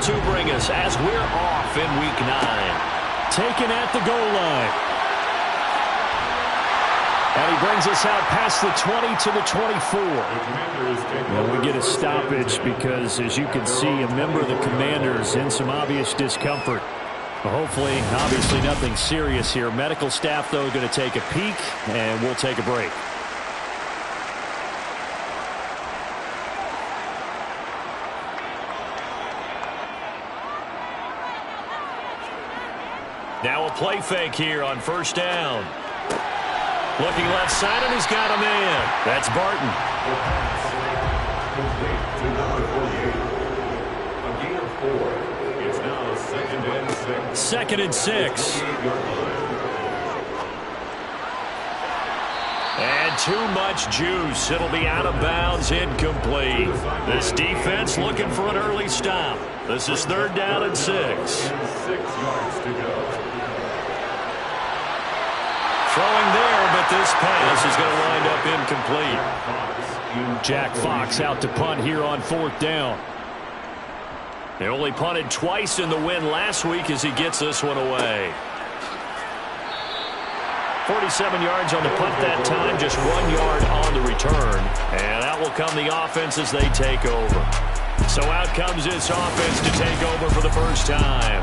to bring us as we're off in Week 9. Taken at the goal line. And he brings us out past the 20 to the 24. Well, we get a stoppage because, as you can see, a member of the Commanders in some obvious discomfort. Well, hopefully, obviously nothing serious here. Medical staff, though, going to take a peek, and we'll take a break. Now a play fake here on first down. Looking left side, and he's got a man. That's Barton. A gain of 4. It's now 2nd and 6. 2nd and 6. And too much juice. It'll be out of bounds, incomplete. This defense looking for an early stop. This is 3rd down and 6. 6 yards to go. Throwing there, but this pass is going to wind up incomplete. Jack Fox out to punt here on 4th down. They only punted twice in the win last week as he gets this one away. 47 yards on the punt that time, just 1 yard on the return. And that will come the offense as they take over. So out comes this offense to take over for the first time.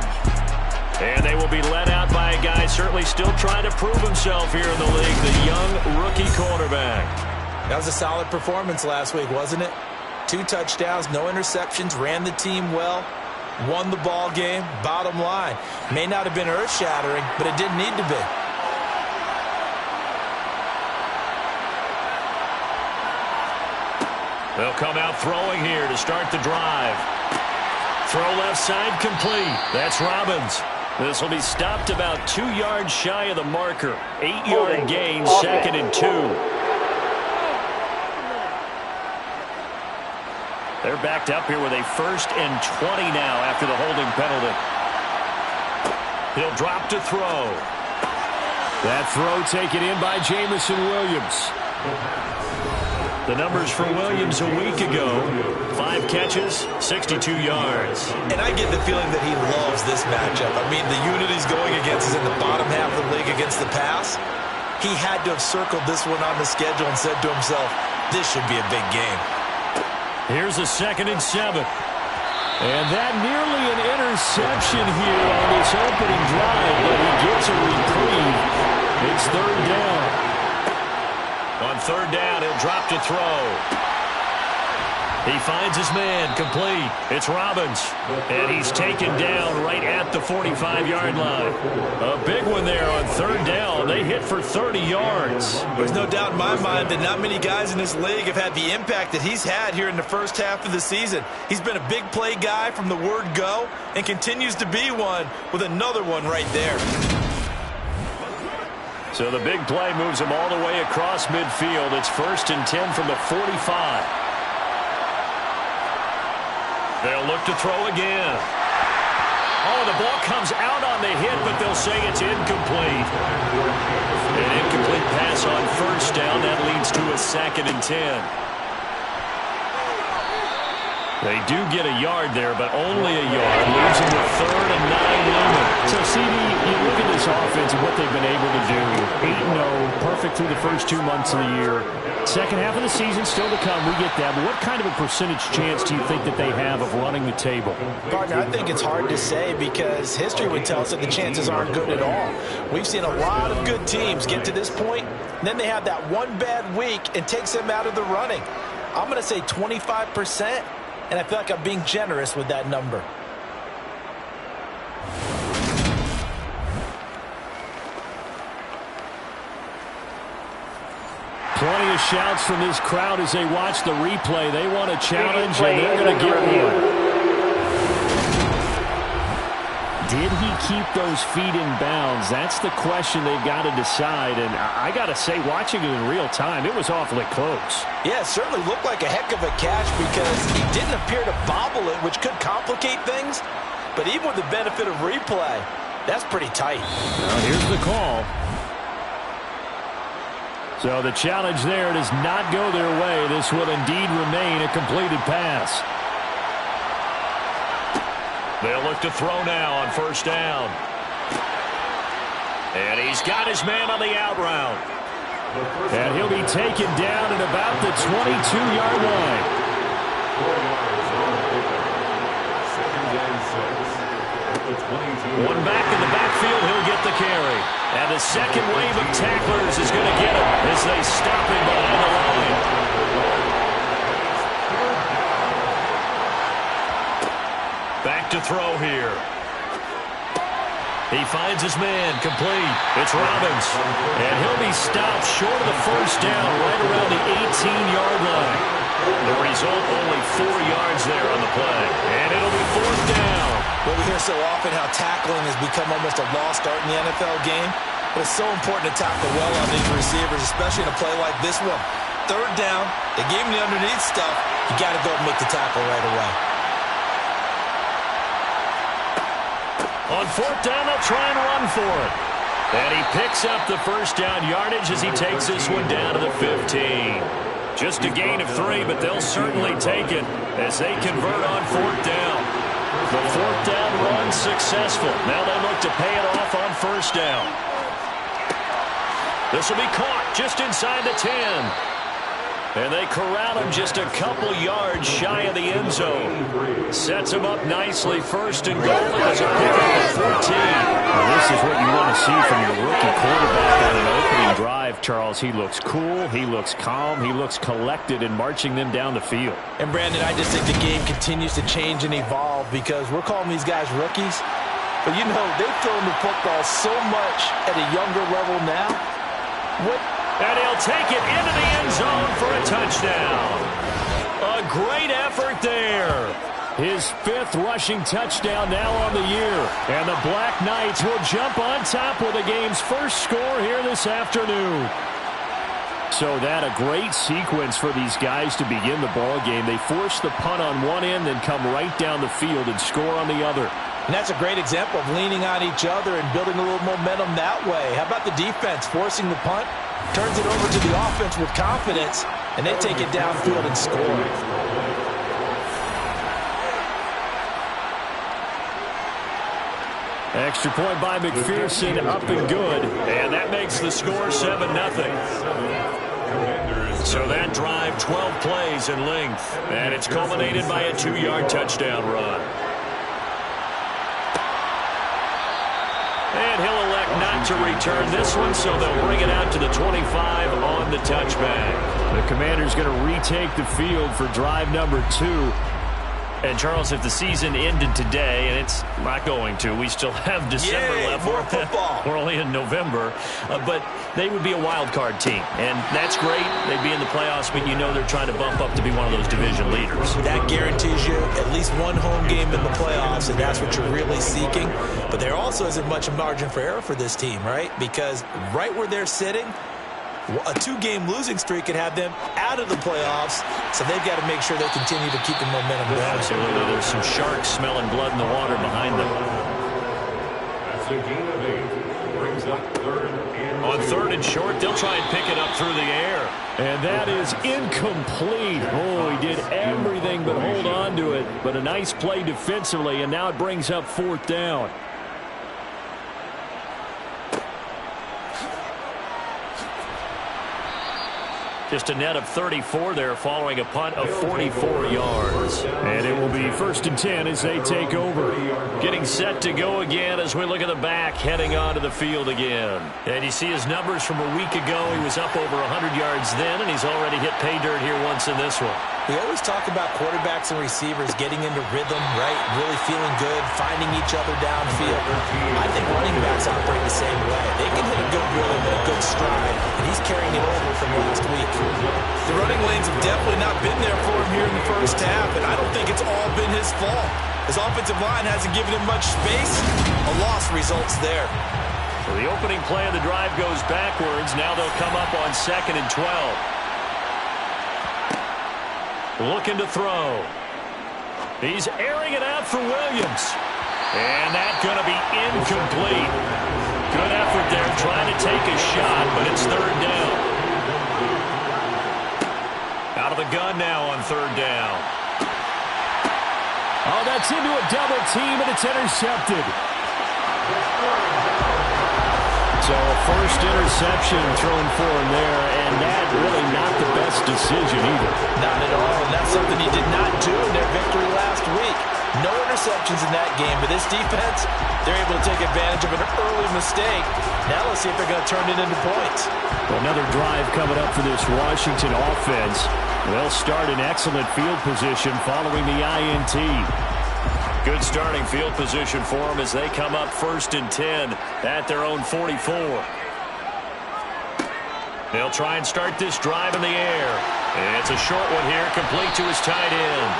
And they will be led out by a guy certainly still trying to prove himself here in the league, the young rookie quarterback. That was a solid performance last week, wasn't it? 2 touchdowns, no interceptions, ran the team well, won the ball game. Bottom line, may not have been earth-shattering, but it didn't need to be. They'll come out throwing here to start the drive. Throw left side complete. That's Robbins. This will be stopped about 2 yards shy of the marker. 8-yard gain, 2nd and 2. They're backed up here with a 1st and 20 now after the holding penalty. He'll drop to throw. That throw taken in by Jamison Williams. The numbers for Williams a week ago: 5 catches, 62 yards. And I get the feeling that he loves this matchup. I mean, the unit he's going against is in the bottom half of the league against the pass. He had to have circled this one on the schedule and said to himself, this should be a big game. Here's a 2nd and 7. And that nearly an interception here on this opening drive, but he gets a reprieve. It's 3rd down. On 3rd down, he'll drop to throw. He finds his man, complete. It's Robbins, and he's taken down right at the 45-yard line. A big one there on 3rd down. They hit for 30 yards. There's no doubt in my mind that not many guys in this league have had the impact that he's had here in the first half of the season. He's been a big play guy from the word go and continues to be one with another one right there. So the big play moves him all the way across midfield. It's 1st and 10 from the 45. They'll look to throw again. Oh, the ball comes out on the hit, but they'll say it's incomplete. An incomplete pass on 1st down. That leads to a 2nd and 10. They do get a yard there, but only a yard. Leaves them with 3rd and 9 looming. So, CD, you look at this offense and what they've been able to do. 8-0, perfect through the first 2 months of the year. Second half of the season still to come. We get that. But what kind of a percentage chance do you think that they have of running the table? Gardner, I think it's hard to say because history would tell us that the chances aren't good at all. We've seen a lot of good teams get to this point, and then they have that one bad week and takes them out of the running. I'm going to say 25%. And I feel like I'm being generous with that number. Plenty of shouts from this crowd as they watch the replay. They want a challenge, and they're going to get one. Did he keep those feet in bounds? That's the question they've got to decide. And I got to say, watching it in real time, it was awfully close. Yeah, it certainly looked like a heck of a catch because he didn't appear to bobble it, which could complicate things. But even with the benefit of replay, that's pretty tight. Now here's the call. So the challenge there does not go their way. This will indeed remain a completed pass. They'll look to throw now on first down. And he's got his man on the out route. And he'll be taken down at about the 22-yard line. 4 yards on the pickup. Second and 6. At the 22. One back in the backfield, he'll get the carry. And the second wave of tacklers is going to get him as they stop him behind the line. Back to throw here. He finds his man, complete. It's Robbins. And he'll be stopped short of the first down right around the 18-yard line. The result, only 4 yards there on the play. And it'll be fourth down. Well, we hear so often how tackling has become almost a lost art in the NFL game. But it's so important to tackle well on these receivers, especially in a play like this one. Third down, they gave him the underneath stuff. You got to go and make the tackle right away. On fourth down, they'll try and run for it. And he picks up the first down yardage as he takes this one down to the 15. Just a gain of 3, but they'll certainly take it as they convert on fourth down. The fourth down run successful. Now they look to pay it off on first down. This will be caught just inside the 10. And they corral him just a couple yards shy of the end zone. Sets him up nicely, first and goal as a pickup of 14. Well, this is what you want to see from your rookie quarterback on an opening drive, Charles. He looks cool, he looks calm, he looks collected in marching them down the field. And, Brandon, I just think the game continues to change and evolve because we're calling these guys rookies. But, you know, they've thrown the football so much at a younger level now. And he'll take it into the end zone for a touchdown. A great effort there. His 5th rushing touchdown now on the year. And the Black Knights will jump on top with the game's first score here this afternoon. So that a great sequence for these guys to begin the ball game. They force the punt on one end, then come right down the field and score on the other. And that's a great example of leaning on each other and building a little momentum that way. How about the defense forcing the punt? Turns it over to the offense with confidence, and they take it downfield and score. Extra point by McPherson, up and good. And that makes the score 7-0. So that drive, 12 plays in length. And it's culminated by a 2-yard touchdown run. And he'll elect not to return this one, so they'll bring it out to the 25 on the touchback. The Commander's going to retake the field for drive number 2. And, Charles, if the season ended today, and it's not going to, we still have December left. More football. We're only in November. But they would be a wild card team. And that's great. They'd be in the playoffs, but you know they're trying to bump up to be one of those division leaders. That guarantees you at least one home game in the playoffs, and that's what you're really seeking. But there also isn't much margin for error for this team, right? Because right where they're sitting, a 2-game losing streak could have them out of the playoffs, so they've got to make sure they continue to keep the momentum going. Absolutely. There's some sharks smelling blood in the water behind them. That's a gain of 8. Brings up third and On third and short, they'll try and pick it up through the air. And that is incomplete. Oh, he did everything but hold on to it. But a nice play defensively, and now it brings up fourth down. Just a net of 34 there following a punt of 44 yards. And it will be first and 10 as they take over. Getting set to go again as we look at the back, heading onto the field again. And you see his numbers from a week ago. He was up over 100 yards then, and he's already hit pay dirt here once in this one. We always talk about quarterbacks and receivers getting into rhythm, right? Really feeling good, finding each other downfield. I think running backs operate the same way. They can hit a good rhythm and a good stride, and he's carrying it over from last week. The running lanes have definitely not been there for him here in the first half, and I don't think it's all been his fault. His offensive line hasn't given him much space. A loss results there. So the opening play of the drive goes backwards. Now they'll come up on 2nd and 12. Looking to throw. He's airing it out for Williams. And that's going to be incomplete. Good effort there trying to take a shot, but it's third down. Out of the gun now on third down. Oh, that's into a double team, and it's intercepted. So a first interception thrown for him there, and that really not the best decision either. Not at all, and that's something he did not do in their victory last week. No interceptions in that game, but this defense, they're able to take advantage of an early mistake. Now let's see if they're going to turn it into points. Another drive coming up for this Washington offense. They'll start in excellent field position following the INT. Good starting field position for them as they come up 1st and 10 at their own 44. They'll try and start this drive in the air. And it's a short one here, complete to his tight end.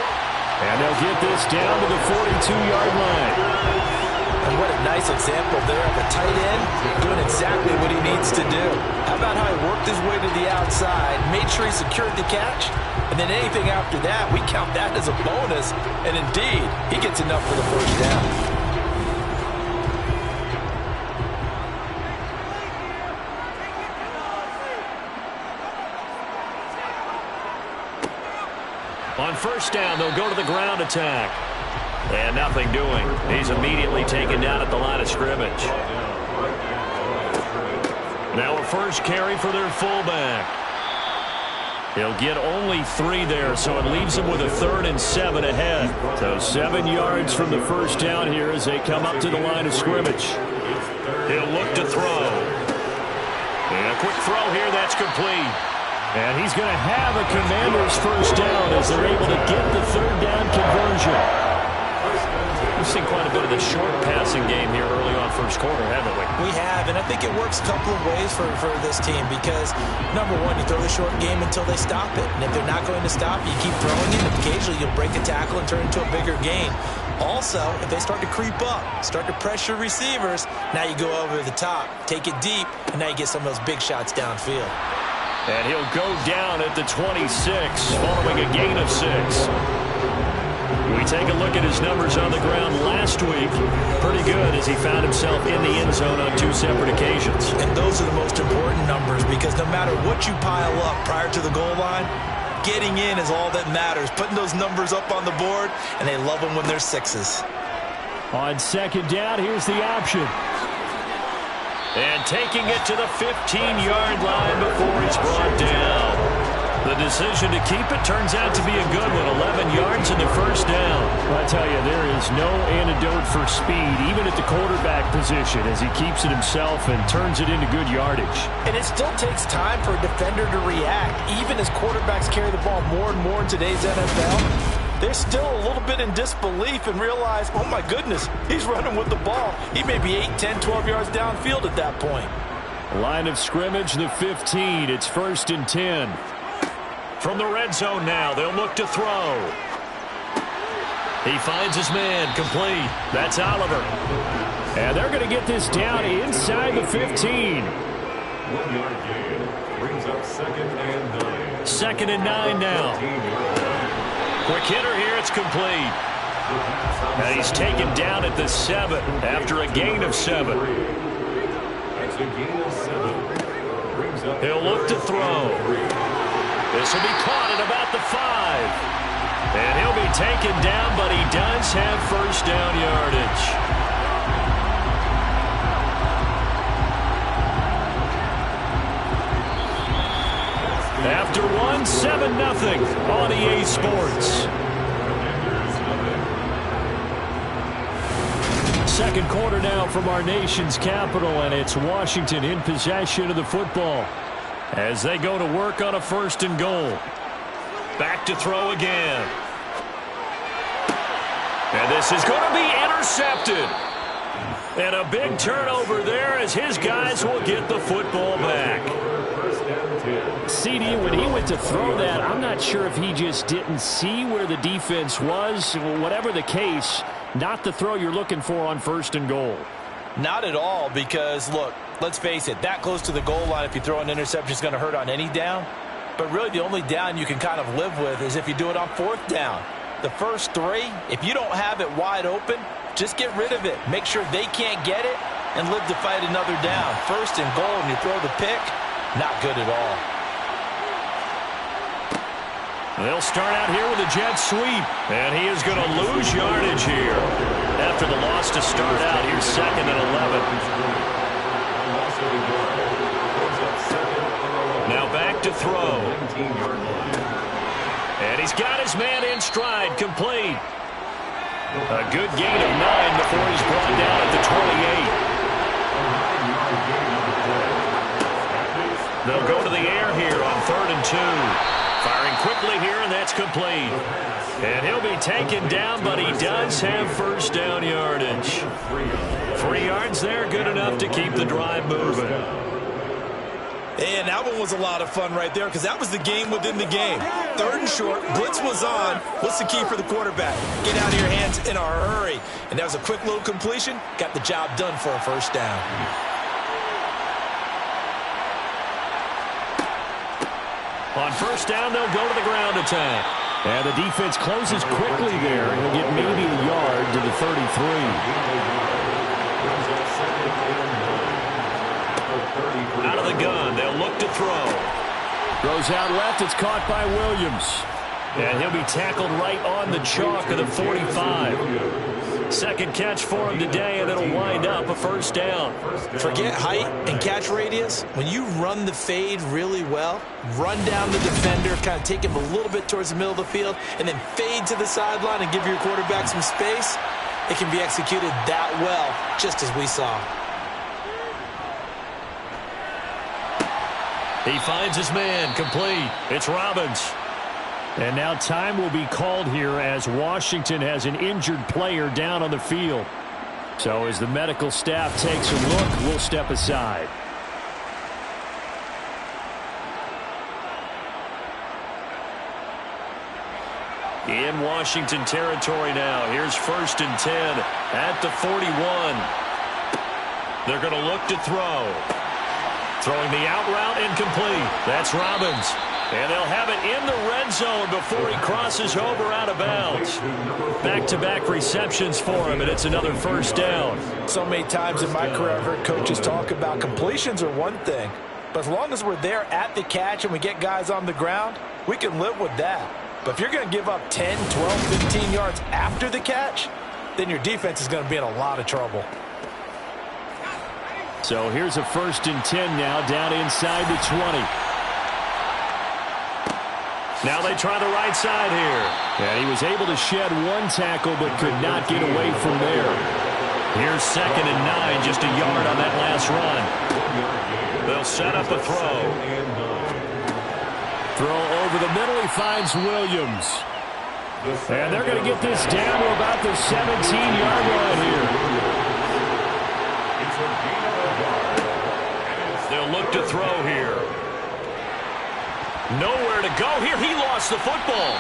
And they'll get this down to the 42-yard line. And what a nice example there of a tight end doing exactly what he needs to do. How about how he worked his way to the outside, made sure he secured the catch, and then anything after that, we count that as a bonus. And indeed, he gets enough for the first down. On first down, they'll go to the ground attack. And nothing doing. He's immediately taken down at the line of scrimmage. Now a first carry for their fullback. He'll get only 3 there, so it leaves him with a 3rd and 7 ahead. So 7 yards from the first down here as they come up to the line of scrimmage. He'll look to throw. And a quick throw here, that's complete. And he's going to have a Commander's first down as they're able to get the 3rd down conversion. We've seen quite a bit of the short passing game here early on first quarter, haven't we? We have, and I think it works a couple of ways for this team because, number one, you throw the short game until they stop it. And if they're not going to stop you, keep throwing it. Occasionally, you'll break a tackle and turn it into a bigger gain. Also, if they start to creep up, start to pressure receivers, now you go over the top, take it deep, and now you get some of those big shots downfield. And he'll go down at the 26 following a gain of 6. We take a look at his numbers on the ground last week. Pretty good as he found himself in the end zone on 2 separate occasions. And those are the most important numbers because no matter what you pile up prior to the goal line, getting in is all that matters. Putting those numbers up on the board, and they love them when they're 6s. On second down, here's the option. And taking it to the 15-yard line before it's brought down. The decision to keep it turns out to be a good one. 11 yards in the first down. Well, I tell you, there is no antidote for speed, even at the quarterback position, as he keeps it himself and turns it into good yardage. And it still takes time for a defender to react. Even as quarterbacks carry the ball more and more in today's NFL, they're still a little bit in disbelief and realize, oh my goodness, he's running with the ball. He may be 8, 10, 12 yards downfield at that point. Line of scrimmage, the 15. It's 1st and 10. From the red zone now, they'll look to throw. He finds his man, complete. That's Oliver. And they're going to get this down inside the 15. 1 yard gain brings up 2nd and 9. 2nd and 9 now. Quick hitter here, it's complete. And he's taken down at the 7 after a gain of 7. That's a gain of 7. Brings up He'll look to throw. This will be caught at about the 5. And he'll be taken down, but he does have first down yardage. After 1, 7-0 on EA Sports. Second quarter now from our nation's capital, and it's Washington in possession of the football as they go to work on a 1st and goal. Back to throw again. And this is going to be intercepted. And a big turnover there as his guys will get the football back. CD, when he went to throw that, I'm not sure if he just didn't see where the defense was. Whatever the case, not the throw you're looking for on 1st and goal. Not at all because, look, let's face it, that close to the goal line, if you throw an interception, is going to hurt on any down. But really the only down you can kind of live with is if you do it on 4th down. The first 3, if you don't have it wide open, just get rid of it. Make sure they can't get it and live to fight another down. 1st and goal and you throw the pick, not good at all. They'll start out here with a jet sweep. And he is going to lose yardage here after the loss to start out. Here's 2nd and 11. Now back to throw. And he's got his man in stride, complete. A good gain of 9 before he's brought down at the 28. They'll go to the air here on 3rd and 2. Firing quickly here, and that's complete. And he'll be taken down, but he does have first down yardage. 3 yards there, good enough to keep the drive moving. And that one was a lot of fun right there because that was the game within the game. 3rd and short, blitz was on. What's the key for the quarterback? Get out of your hands in a hurry. And that was a quick little completion. Got the job done for a first down. On first down, they'll go to the ground attack. And the defense closes quickly there. He'll get maybe a yard to the 33. Out of the gun, they'll look to throw. Throws out left, it's caught by Williams. And he'll be tackled right on the chalk of the 45. Second catch for him today, and it'll wind up a first down. Forget height and catch radius. When you run the fade really well, run down the defender, kind of take him a little bit towards the middle of the field, and then fade to the sideline and give your quarterback some space, it can be executed that well, just as we saw. He finds his man, complete. It's Robbins. And now time will be called here as Washington has an injured player down on the field. So as the medical staff takes a look, we'll step aside. In Washington territory now. Here's 1st and 10 at the 41. They're going to look to throw. Throwing the out route incomplete. That's Robbins. And they'll have it in the red zone before he crosses over out of bounds. Back-to-back receptions for him, and it's another first down. So many times in my career I've heard coaches talk about completions are one thing, but as long as we're there at the catch and we get guys on the ground, we can live with that. But if you're going to give up 10, 12, 15 yards after the catch, then your defense is going to be in a lot of trouble. So here's a 1st and 10 now down inside the 20. Now they try the right side here. And he was able to shed one tackle but could not get away from there. Here's 2nd and 9, just a yard on that last run. They'll set up a throw. Throw over the middle, he finds Williams. And they're going to get this down to about the 17-yard line here. They'll look to throw here. Nowhere to go here. He lost the football.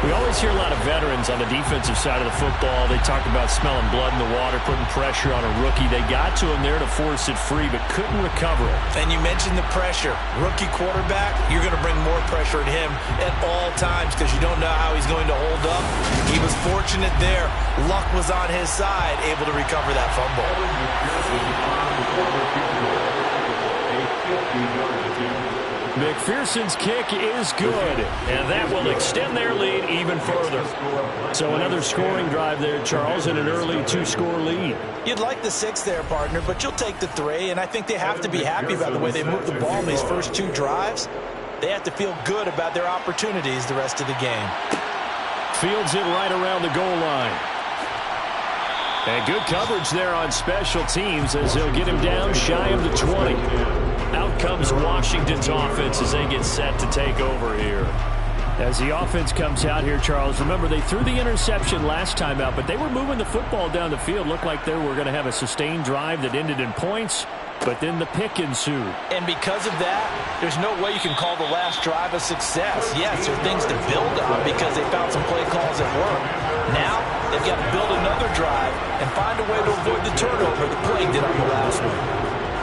We always hear a lot of veterans on the defensive side of the football. They talk about smelling blood in the water, putting pressure on a rookie. They got to him there to force it free, but couldn't recover it. And you mentioned the pressure. Rookie quarterback, you're going to bring more pressure at him at all times because you don't know how he's going to hold up. He was fortunate there. Luck was on his side, able to recover that fumble. McPherson's kick is good, and that will extend their lead even further. So another scoring drive there, Charles, and an early 2-score lead. You'd like the 6 there, partner, but you'll take the 3, and I think they have to be happy about the way they moved the ball in these first 2 drives. They have to feel good about their opportunities the rest of the game. Fields it right around the goal line. And good coverage there on special teams as they'll get him down shy of the 20. Out comes Washington's offense as they get set to take over here. As the offense comes out here, Charles, remember they threw the interception last time out, but they were moving the football down the field. Looked like they were going to have a sustained drive that ended in points, but then the pick ensued. And because of that, there's no way you can call the last drive a success. Yes, there are things to build on because they found some play calls that work. Now, they've got to build another drive and find a way to avoid the turnover that plagued it on the last one.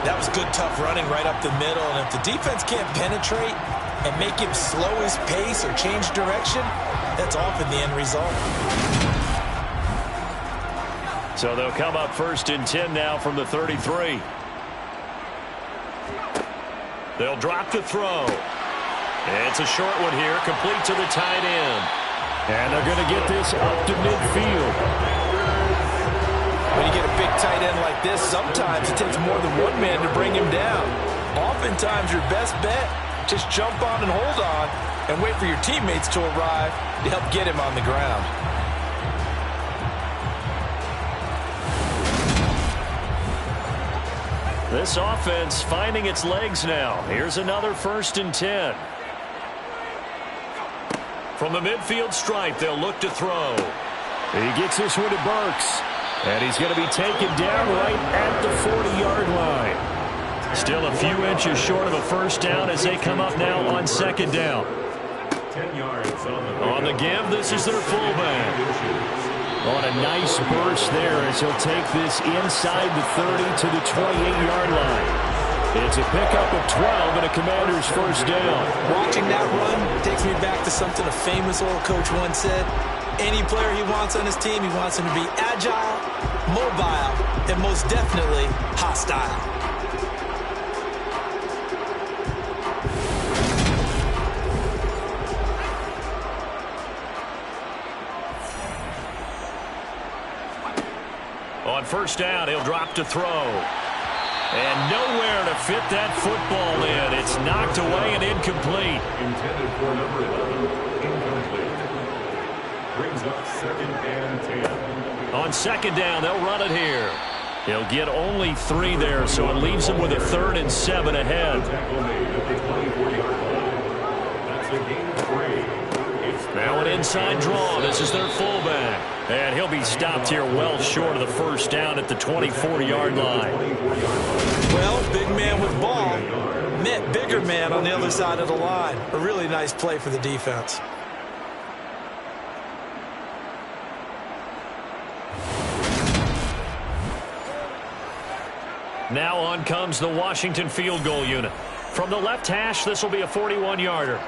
That was good, tough running right up the middle, and if the defense can't penetrate and make him slow his pace or change direction, that's often the end result. So they'll come up 1st and 10 now from the 33. They'll drop to throw. It's a short one here, complete to the tight end. And they're going to get this up to midfield. When you get a big tight end like this, sometimes it takes more than one man to bring him down. Oftentimes, your best bet, just jump on and hold on and wait for your teammates to arrive to help get him on the ground. This offense finding its legs now. Here's another 1st and 10. From the midfield stripe, they'll look to throw. He gets this one to Burks. And he's going to be taken down right at the 40-yard line. Still a few inches short of a first down as they come up now on 2nd down. 10 yards On the give, this is their fullback. On a nice burst there as he'll take this inside the 30 to the 28-yard line. It's a pickup of 12 and a Commander's first down. Watching that run takes me back to something a famous old coach once said. Any player he wants on his team, he wants him to be agile, mobile, and most definitely hostile. On 1st down, he'll drop to throw. And nowhere to fit that football in. It's knocked away and incomplete. Intended for number 11, incomplete. Brings up 2nd and 10. On 2nd down, they'll run it here. He'll get only 3 there, so it leaves him with a 3rd and 7 ahead. Tackle made at the 24-yard line. That's a gain of 3. Now an inside draw. This is their fullback. And he'll be stopped here well short of the first down at the 24-yard line. Well, big man with ball met bigger man on the other side of the line. A really nice play for the defense. Now on comes the Washington field goal unit. From the left hash, this will be a 41-yarder.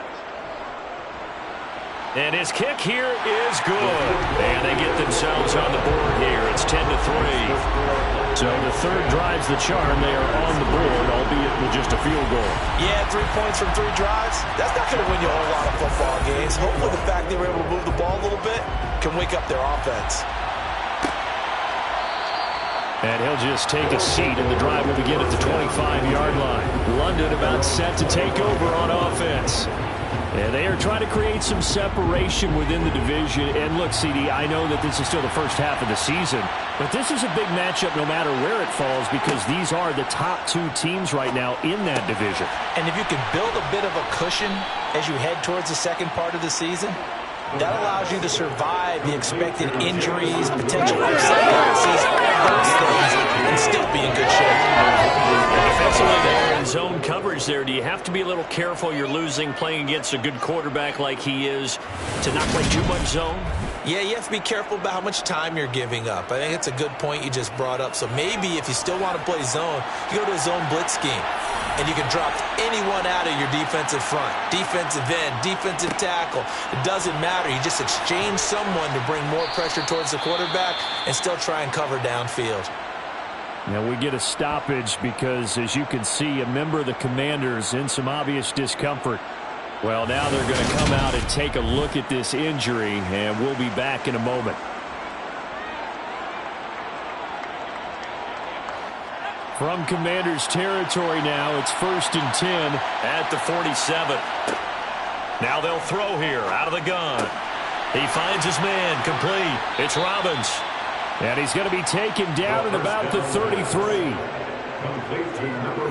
And his kick here is good. And they get themselves on the board here. It's 10-3. So the 3rd drives the charm. They are on the board, albeit with just a field goal. Yeah, 3 points from 3 drives. That's not going to win you a whole lot of football games. Hopefully the fact they were able to move the ball a little bit can wake up their offense. And he'll just take a seat, and the drive will begin at the 25-yard line. London about set to take over on offense. And they are trying to create some separation within the division. And look, CD, I know that this is still the first half of the season, but this is a big matchup no matter where it falls because these are the top 2 teams right now in that division. And if you can build a bit of a cushion as you head towards the second part of the season, that allows you to survive the expected injuries, potential upset losses, those things, and still be in good shape. Defensively there in zone coverage there, do you have to be a little careful you're losing playing against a good quarterback like he is to not play too much zone? Yeah, you have to be careful about how much time you're giving up. I think it's a good point you just brought up. So maybe if you still want to play zone, you go to a zone blitz scheme. And you can drop anyone out of your defensive front, defensive end, defensive tackle. It doesn't matter. You just exchange someone to bring more pressure towards the quarterback and still try and cover downfield. Now we get a stoppage because, as you can see, a member of the Commanders in some obvious discomfort. Well, now they're going to come out and take a look at this injury, and we'll be back in a moment. From Commanders territory now, it's 1st and 10 at the 47. Now they'll throw here out of the gun. He finds his man complete. It's Robbins. And he's going to be taken down at about the 33. Complete to number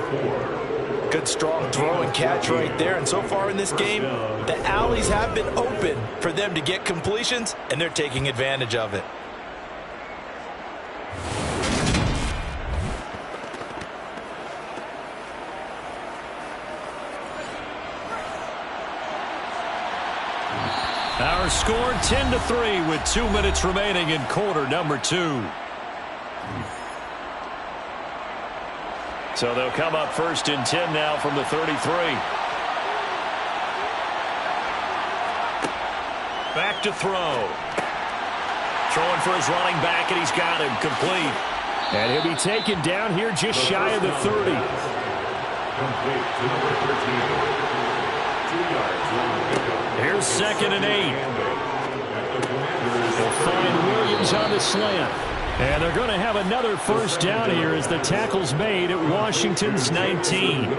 4. Good strong throw and catch right there. And so far in this game, the alleys have been open for them to get completions, and they're taking advantage of it. Our score 10-3 with 2 minutes remaining in quarter number 2. So they'll come up 1st and 10 now from the 33. Back to throw. Throwing for his running back, and he's got him complete. And he'll be taken down here just shy of the 30. Complete to number 13. 2 yards on the pickup. Here's 2nd and 8. They'll find Williams on the slant. And they're going to have another first down here as the tackle's made at Washington's 19.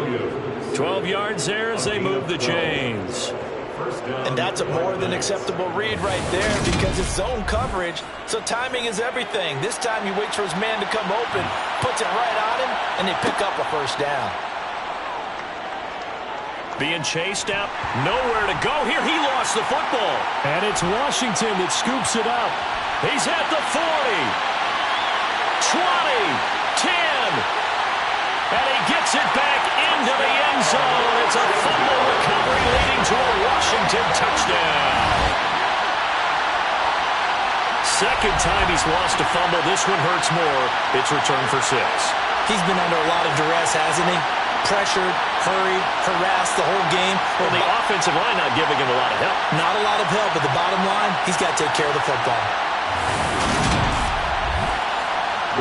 12 yards there as they move the chains. And that's a more than acceptable read right there because it's zone coverage, so timing is everything. This time he waits for his man to come open, puts it right on him, and they pick up a first down. Being chased out, nowhere to go here. He lost the football. And it's Washington that scoops it up. He's at the 40, 20, 10. And he gets it back into the end zone. It's a fumble recovery leading to a Washington touchdown. Second time he's lost a fumble. This one hurts more. It's returned for 6. He's been under a lot of duress, hasn't he? Pressured, hurried, harassed the whole game. Well, the offensive line not giving him a lot of help. Not a lot of help, but the bottom line, he's got to take care of the football.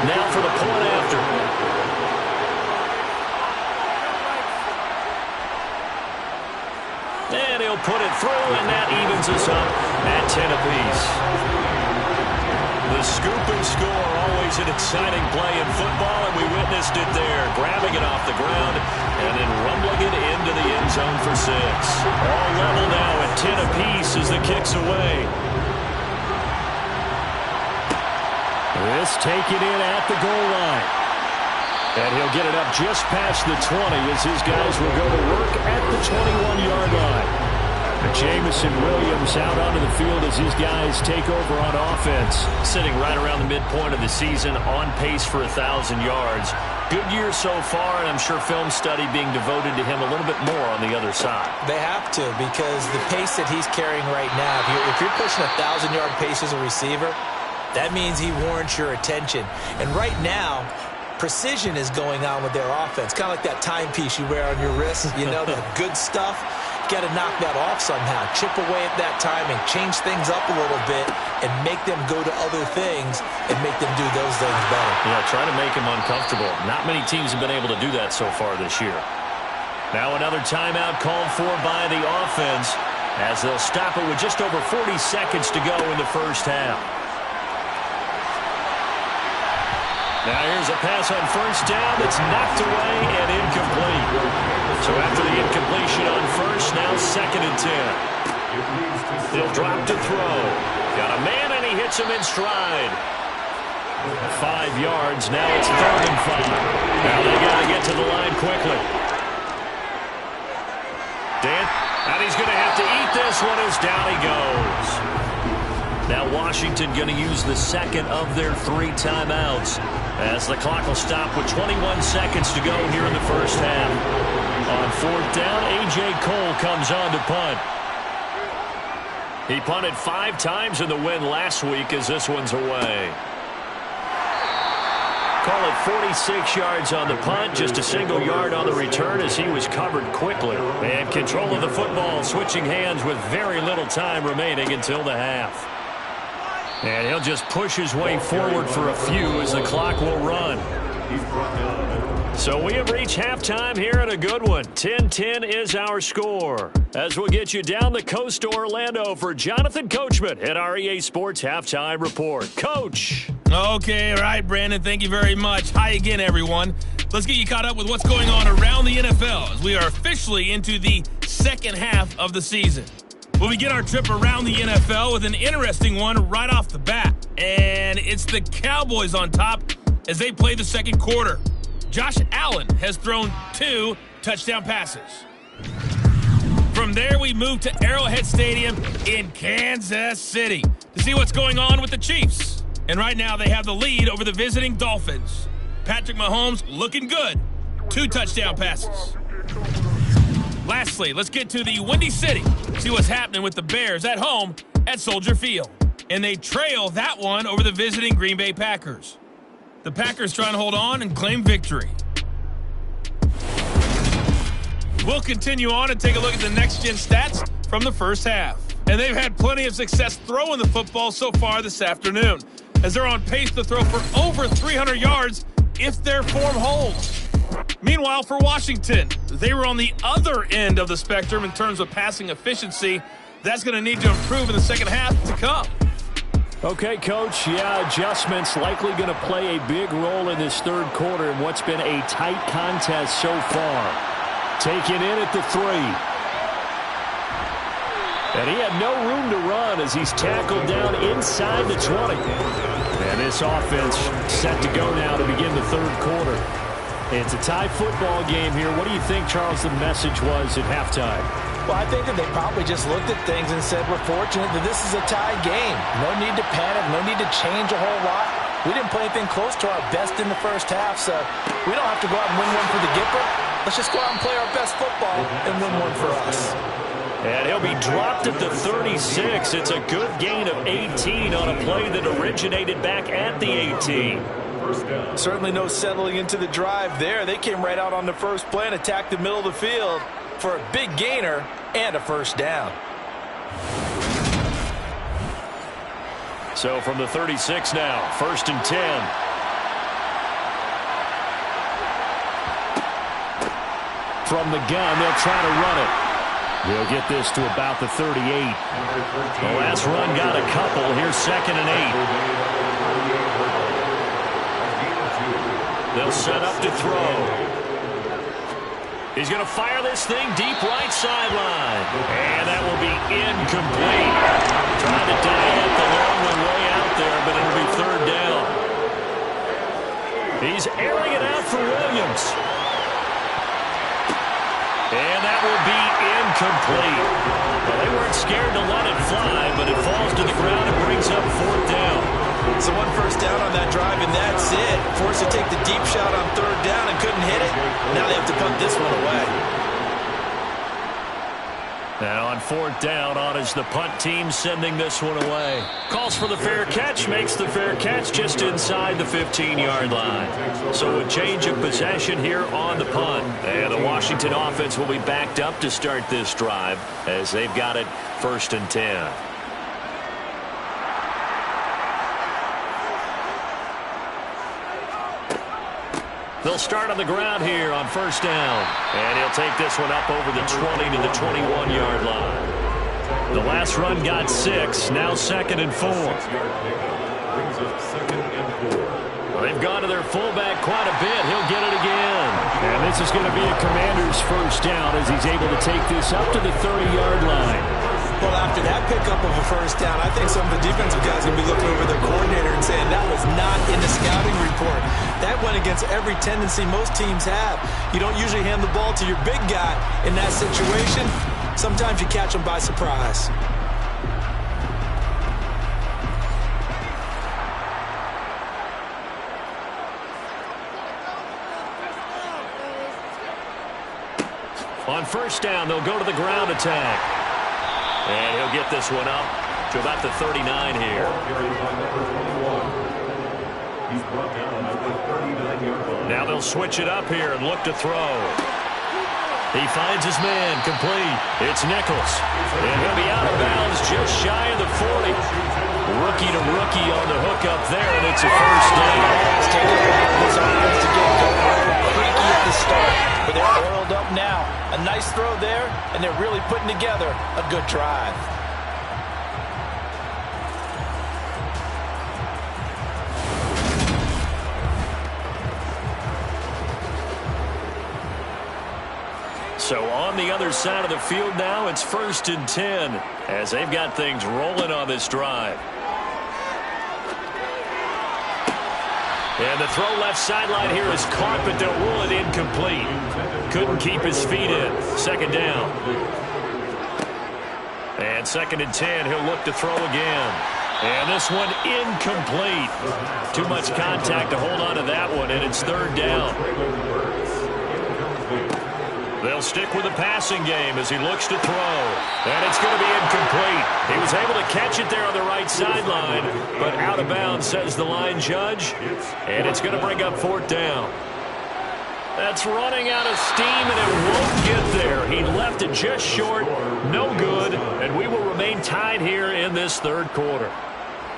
Now for the point after. And he'll put it through, and that evens us up at 10 apiece. The scoop and score, always an exciting play in football, and we witnessed it there, grabbing it off the ground and then rumbling it into the end zone for 6. All level now at 10 apiece as the kick's away. This taken in at the goal line. And he'll get it up just past the 20 as his guys will go to work at the 21-yard line. Jamison Williams out onto the field as his guys take over on offense. Sitting right around the midpoint of the season, on pace for 1,000 yards. Good year so far, and I'm sure film study being devoted to him a little bit more on the other side. They have to, because the pace that he's carrying right now, if you're pushing 1,000-yard pace as a receiver, that means he warrants your attention. And right now, precision is going on with their offense. Kind of like that timepiece you wear on your wrist. You know, the good stuff. You got to knock that off somehow. Chip away at that timing. Change things up a little bit and make them go to other things and make them do those things better. Yeah, try to make them uncomfortable. Not many teams have been able to do that so far this year. Now another timeout called for by the offense as they'll stop it with just over 40 seconds to go in the first half. Now here's a pass on first down that's knocked away and incomplete. So after the incompletion on first, now 2nd and 10. They'll drop to throw. Got a man and he hits him in stride. 5 yards, now it's 3rd and 5. Now they got to get to the line quickly. Dan, and he's going to have to eat this one as down he goes. Now Washington going to use the second of their 3 timeouts as the clock will stop with 21 seconds to go here in the first half. On 4th down, A.J. Cole comes on to punt. He punted 5 times in the win last week as this one's away. Call it 46 yards on the punt, just a single yard on the return as he was covered quickly. And control of the football, switching hands with very little time remaining until the half. And he'll just push his way forward for a few as the clock will run. So we have reached halftime here at a good one. 10-10 is our score. As we'll get you down the coast to Orlando for Jonathan Coachman at our EA Sports Halftime Report. Coach. Okay, all right, Brandon, thank you very much. Hi again, everyone. Let's get you caught up with what's going on around the NFL as we are officially into the second half of the season. We'll begin our trip around the NFL with an interesting one right off the bat. And it's the Cowboys on top as they play the second quarter. Josh Allen has thrown 2 touchdown passes. From there, we move to Arrowhead Stadium in Kansas City to see what's going on with the Chiefs. And right now, they have the lead over the visiting Dolphins. Patrick Mahomes looking good. 2 touchdown passes. Lastly, let's get to the Windy City. See what's happening with the Bears at home at Soldier Field. And they trail that one over the visiting Green Bay Packers. The Packers trying to hold on and claim victory. We'll continue on and take a look at the next-gen stats from the first half. And they've had plenty of success throwing the football so far this afternoon, as they're on pace to throw for over 300 yards if their form holds. Meanwhile, for Washington, they were on the other end of the spectrum in terms of passing efficiency. That's going to need to improve in the second half to come. Okay, Coach, yeah, adjustments likely going to play a big role in this third quarter in what's been a tight contest so far. Taken in at the 3. And he had no room to run as he's tackled down inside the 20. And this offense set to go now to begin the third quarter. It's a tie football game here. What do you think, Charles, the message was at halftime? Well, I think that they probably just looked at things and said, we're fortunate that this is a tie game. No need to panic, no need to change a whole lot. We didn't play anything close to our best in the first half, so we don't have to go out and win one for the Gipper. Let's just go out and play our best football and win one for us. And he'll be dropped at the 36. It's a good gain of 18 on a play that originated back at the 18. Certainly no settling into the drive there. They came right out on the first play and attacked the middle of the field for a big gainer and a first down. So from the 36 now, 1st and 10. From the gun, they'll try to run it. They'll get this to about the 38. The last run got a couple. Here's 2nd and 8. They'll set up to throw. He's going to fire this thing deep right sideline. And that will be incomplete. Trying to dive it the long way out there, but it'll be 3rd down. He's airing it out for Williams. And that will be incomplete. Well, they weren't scared to let it fly, but it falls to the ground and brings up 4th down. So 1 first down on that drive, and that's it. Forced to take the deep shot on 3rd down and couldn't hit it. Now they have to punt this one away. Now on 4th down, on is the punt team sending this one away. Calls for the fair catch, makes the fair catch just inside the 15-yard line. So a change of possession here on the punt. And the Washington offense will be backed up to start this drive as they've got it 1st and 10. They'll start on the ground here on 1st down. And he'll take this one up over the 20 to the 21-yard line. The last run got 6. Now 2nd and 4. Well, they've gone to their fullback quite a bit. He'll get it again. And this is going to be a Commander's 1st down as he's able to take this up to the 30-yard line. Well, after that pickup of a 1st down, I think some of the defensive guys are going to be looking over their coordinator and saying that was not in the scouting report. That went against every tendency most teams have. You don't usually hand the ball to your big guy in that situation. Sometimes you catch them by surprise. On 1st down, they'll go to the ground attack. And he'll get this one up to about the 39 here. Now they'll switch it up here and look to throw. He finds his man, complete. It's Nichols. And he'll be out of bounds just shy of the 40. Rookie to rookie on the hook up there, and it's a 1st down. It's taking a while for this offense to get going. Creaky at the start, but they're oiled up now. A nice throw there, and they're really putting together a good drive. So on the other side of the field now, it's 1st and 10 as they've got things rolling on this drive. And the throw left sideline here is caught, but they'll rule it incomplete. Couldn't keep his feet in. 2nd down. And 2nd and 10, he'll look to throw again. And this one incomplete. Too much contact to hold on to that one, and it's 3rd down. They'll stick with the passing game as he looks to throw. And it's going to be incomplete. He was able to catch it there on the right sideline, but out of bounds, says the line judge. And it's going to bring up 4th down. That's running out of steam, and it won't get there. He left it just short. No good. And we will remain tied here in this 3rd quarter.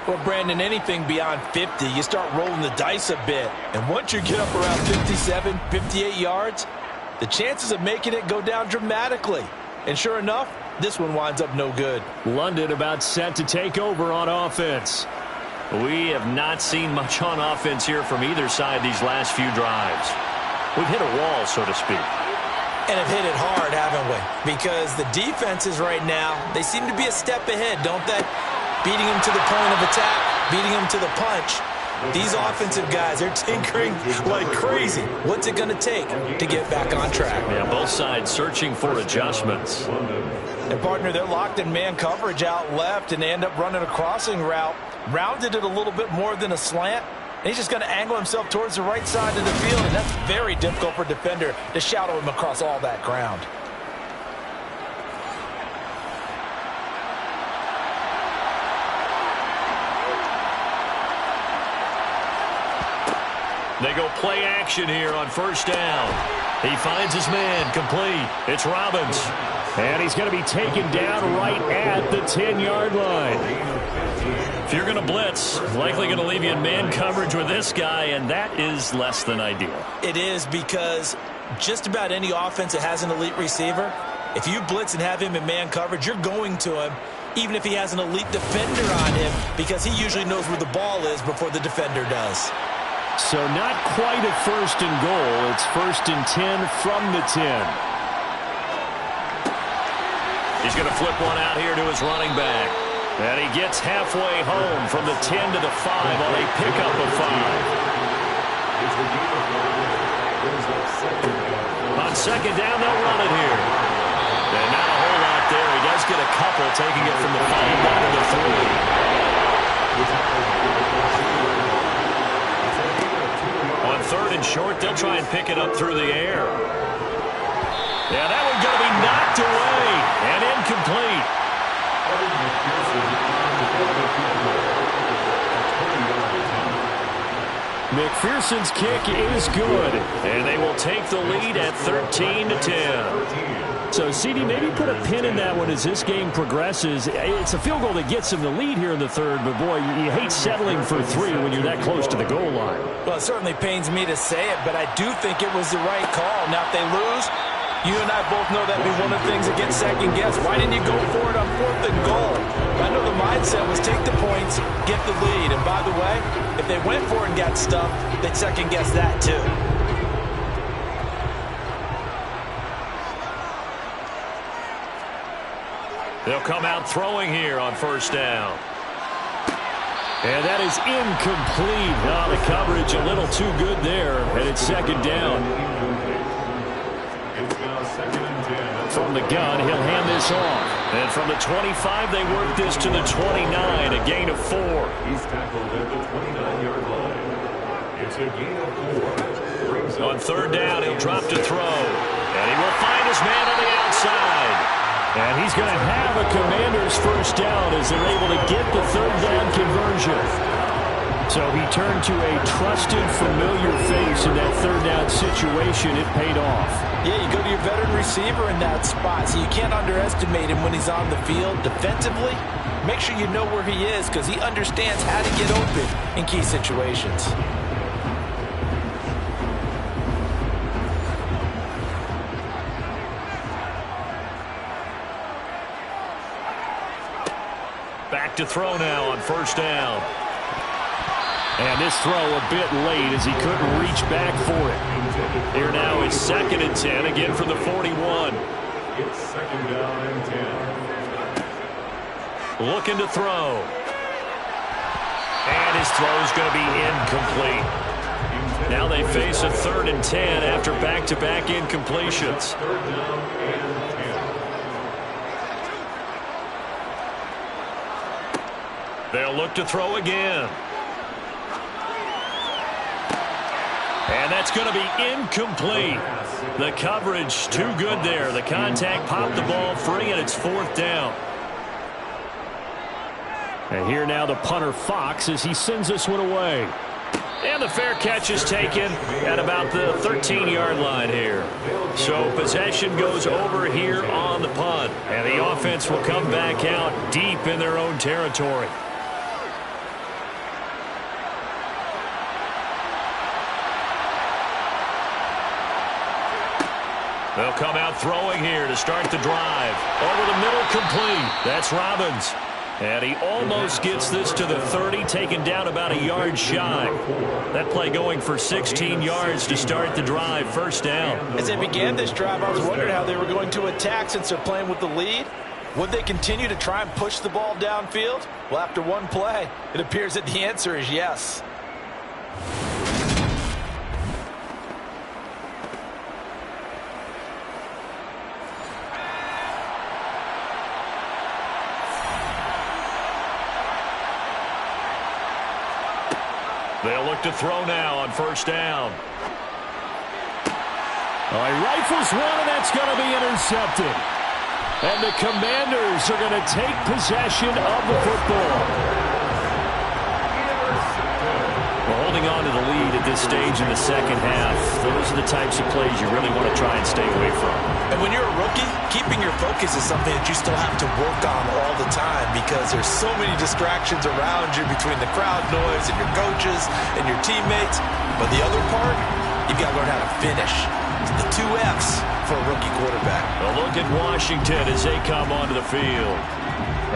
Well, Brandon, anything beyond 50, you start rolling the dice a bit. And once you get up around 57, 58 yards, the chances of making it go down dramatically. And sure enough, this one winds up no good. London about set to take over on offense. We have not seen much on offense here from either side these last few drives. We've hit a wall, so to speak. And have hit it hard, haven't we? Because the defenses right now, they seem to be a step ahead, don't they? Beating them to the point of attack, beating them to the punch. These offensive guys are tinkering like crazy. What's it going to take to get back on track? Yeah, both sides searching for adjustments. And, partner, they're locked in man coverage out left, and they end up running a crossing route. Rounded it a little bit more than a slant. And he's just going to angle himself towards the right side of the field, and that's very difficult for a defender to shadow him across all that ground. They go play action here on first down. He finds his man complete. It's Robbins. And he's going to be taken down right at the 10-yard line. If you're going to blitz, likely going to leave you in man coverage with this guy, and that is less than ideal. It is, because just about any offense that has an elite receiver, if you blitz and have him in man coverage, you're going to him, even if he has an elite defender on him, because he usually knows where the ball is before the defender does. So not quite a first and goal. It's first and 10 from the 10. He's going to flip one out here to his running back. And he gets halfway home from the 10 to the 5 on a pickup of 5. On second down, they'll run it here. And not a whole lot there. He does get a couple, taking it from the 5 down to the 3. On third and short, they'll try and pick it up through the air. Yeah, that one's going to be knocked away and incomplete. McPherson's kick is good. And they will take the lead at 13-10. So, CD, maybe put a pin in that one as this game progresses. It's a field goal that gets them the lead here in the third, but, boy, you hate settling for 3 when you're that close to the goal line. Well, it certainly pains me to say it, but I do think it was the right call. Now, if they lose, you and I both know that'd be one of the things that gets second-guessed. Why didn't you go for it on 4th and goal? I know the mindset was take the points, get the lead. And by the way, if they went for it and got stuffed, they'd second-guess that too. They'll come out throwing here on first down. And that is incomplete. Oh, the coverage a little too good there, and it's second down. From the gun, he'll hand this off. And from the 25, they work this to the 29, a gain of 4. He's tackled at the 29-yard line. It's a gain of 4. On third down, he'll drop to throw. And he will find his man on the outside. And he's going to have a Commander's first down as they're able to get the third down conversion. So he turned to a trusted, familiar face in that third down situation. It paid off. Yeah, you go to your veteran receiver in that spot, so you can't underestimate him when he's on the field defensively. Make sure you know where he is, because he understands how to get open in key situations. Back to throw now on first down. And this throw a bit late as he couldn't reach back for it. Here now is second and 10, again from the 41. It's second down and 10. Looking to throw. And his throw is going to be incomplete. Now they face a third and 10 after back-to-back incompletions. Third down and 10. They'll look to throw again. And that's going to be incomplete. The coverage too good there. The contact popped the ball free, and it's fourth down. And here now the punter Fox as he sends this one away. And the fair catch is taken at about the 13-yard line here. So possession goes over here on the punt. And the offense will come back out deep in their own territory. They'll come out throwing here to start the drive. Over the middle, complete. That's Robbins. And he almost gets this to the 30, taken down about a yard shy. That play going for 16 yards to start the drive, first down. As they began this drive, I was wondering how they were going to attack since they're playing with the lead. Would they continue to try and push the ball downfield? Well, after one play, it appears that the answer is yes. They'll look to throw now on first down. He rifles one, and that's going to be intercepted. And the Commanders are going to take possession of the football. We're holding on to the lead at this stage in the second half. Those are the types of plays you really want to try and stay away from. And when you're a rookie, keeping your focus is something that you still have to work on all the time because there's so many distractions around you between the crowd noise and your coaches and your teammates. But the other part, you've got to learn how to finish. The 2 F's for a rookie quarterback. A look at Washington as they come onto the field.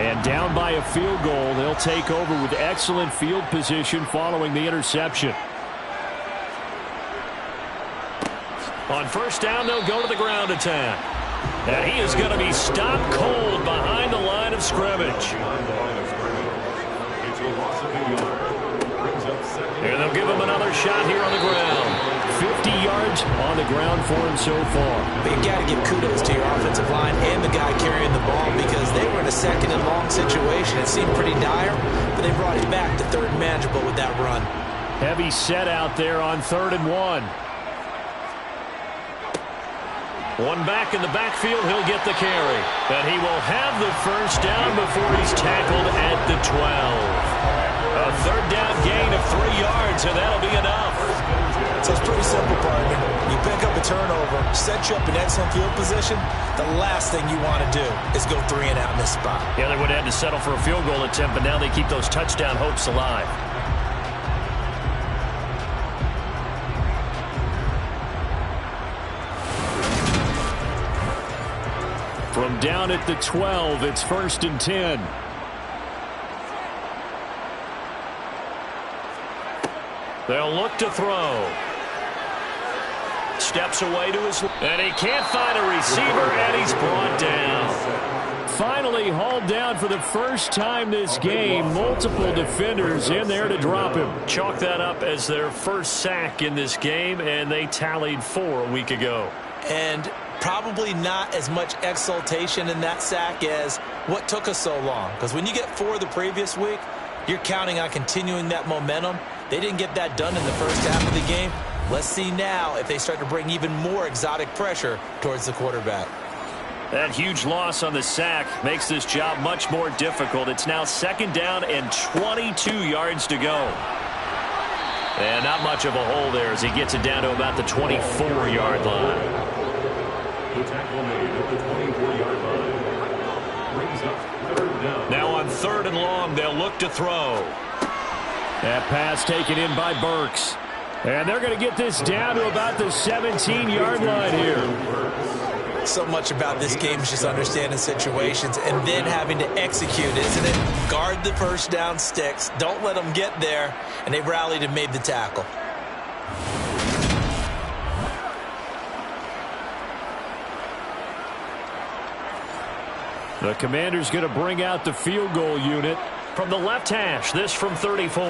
And down by a field goal, they'll take over with excellent field position following the interception. On first down, they'll go to the ground attack. And he is going to be stopped cold behind the line of scrimmage. And they'll give him another shot here on the ground. 50 yards on the ground for him so far. But you got to give kudos to your offensive line and the guy carrying the ball because they were in a second and long situation. It seemed pretty dire, but they brought it back to third and manageable with that run. Heavy set out there on 3rd and 1. One back in the backfield, he'll get the carry. But he will have the first down before he's tackled at the 12. A 3rd down gain of 3 yards, and that'll be enough. So it's pretty simple, partner. You pick up a turnover, set you up in excellent field position. The last thing you want to do is go 3 and out in this spot. Yeah, they would have had to settle for a field goal attempt, but now they keep those touchdown hopes alive. From down at the 12, it's 1st and 10. They'll look to throw. Steps away to his... And he can't find a receiver, and he's brought down. Finally hauled down for the first time this game. Multiple defenders in there to drop him. Chalk that up as their first sack in this game, and they tallied 4 a week ago. And probably not as much exultation in that sack as what took us so long. Because when you get 4 the previous week, you're counting on continuing that momentum. They didn't get that done in the first half of the game. Let's see now if they start to bring even more exotic pressure towards the quarterback. That huge loss on the sack makes this job much more difficult. It's now 2nd down and 22 yards to go. And not much of a hole there as he gets it down to about the 24-yard line. The tackle made at the 24-yard line. Brings up 3rd down. Now on 3rd and long, they'll look to throw. That pass taken in by Burks. And they're going to get this down to about the 17-yard line here. So much about this game is just understanding situations and then having to execute, isn't it? Guard the first down sticks. Don't let them get there. And they rallied and made the tackle. The Commanders going to bring out the field goal unit. From the left hash, this from 34.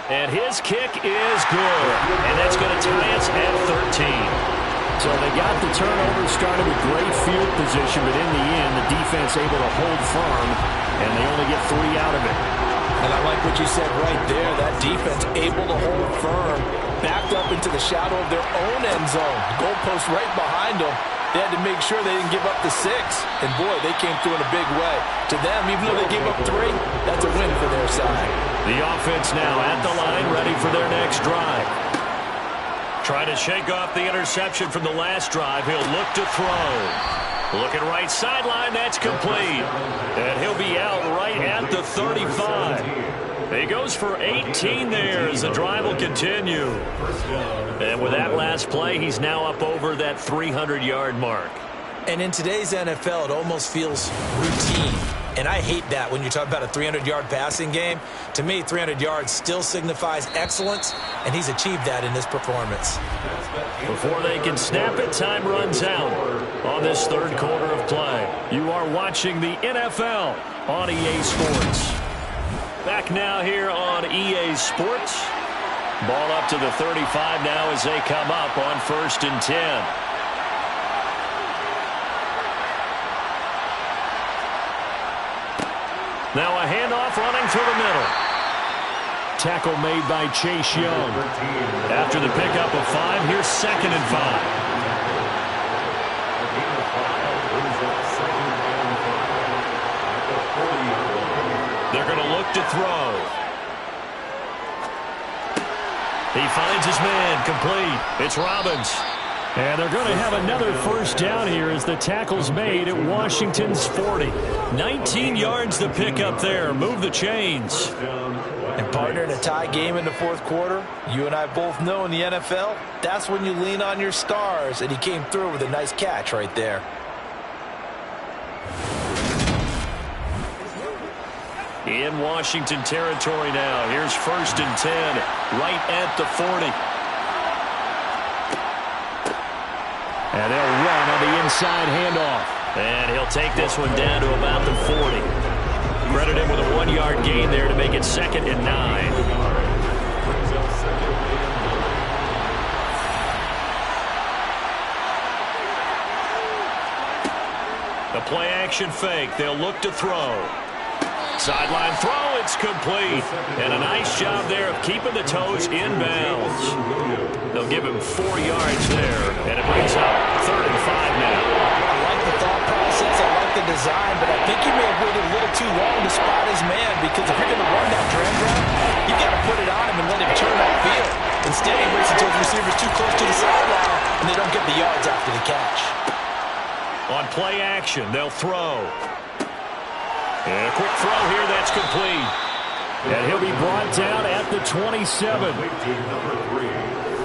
And his kick is good. And that's going to tie us at 13. So they got the turnover started with great field position, but in the end, the defense able to hold firm, and they only get 3 out of it. And I like what you said right there. That defense able to hold firm, backed up into the shadow of their own end zone. Goalpost right behind them. They had to make sure they didn't give up the 6. And, boy, they came through in a big way. To them, even though they gave up 3, that's a win for their side. The offense now at the line, ready for their next drive. Trying to shake off the interception from the last drive. He'll look to throw. Looking right sideline, that's complete. And he'll be out right at the 35. He goes for 18 there as the drive will continue. And with that last play, he's now up over that 300-yard mark. And in today's NFL, it almost feels routine. And I hate that when you're talking about a 300-yard passing game. To me, 300 yards still signifies excellence, and he's achieved that in this performance. Before they can snap it, time runs out on this third quarter of play. You are watching the NFL on EA Sports. Back now here on EA Sports. Ball up to the 35 now as they come up on 1st and 10. Now a handoff running through the middle. Tackle made by Chase Young. After the pickup of 5, here's 2nd and 5. They're going to look to throw. He finds his man, complete. It's Robbins. And they're going to have another first down here as the tackle's made at Washington's 40. 19 yards to pick up there. Move the chains. And partner, in a tie game in the fourth quarter, you and I both know in the NFL, that's when you lean on your stars. And he came through with a nice catch right there. In Washington territory now. Here's 1st and 10, right at the 40. And they'll run on the inside handoff. And he'll take this one down to about the 40. Credit him with a 1-yard gain there to make it 2nd and 9. The play-action fake. They'll look to throw. Sideline throw, it's complete. And a nice job there of keeping the toes in bounds. They'll give him 4 yards there, and it brings up 3rd and 5 now. I like the thought process, I like the design, but I think he may have waited a little too long to spot his man, because if you're going to run that drag route, you got to put it on him and let him turn that field. Instead, he waits until the receiver's too close to the sideline, and they don't get the yards after the catch. On play action, they'll throw. And a quick throw here, that's complete. And he'll be brought down at the 27.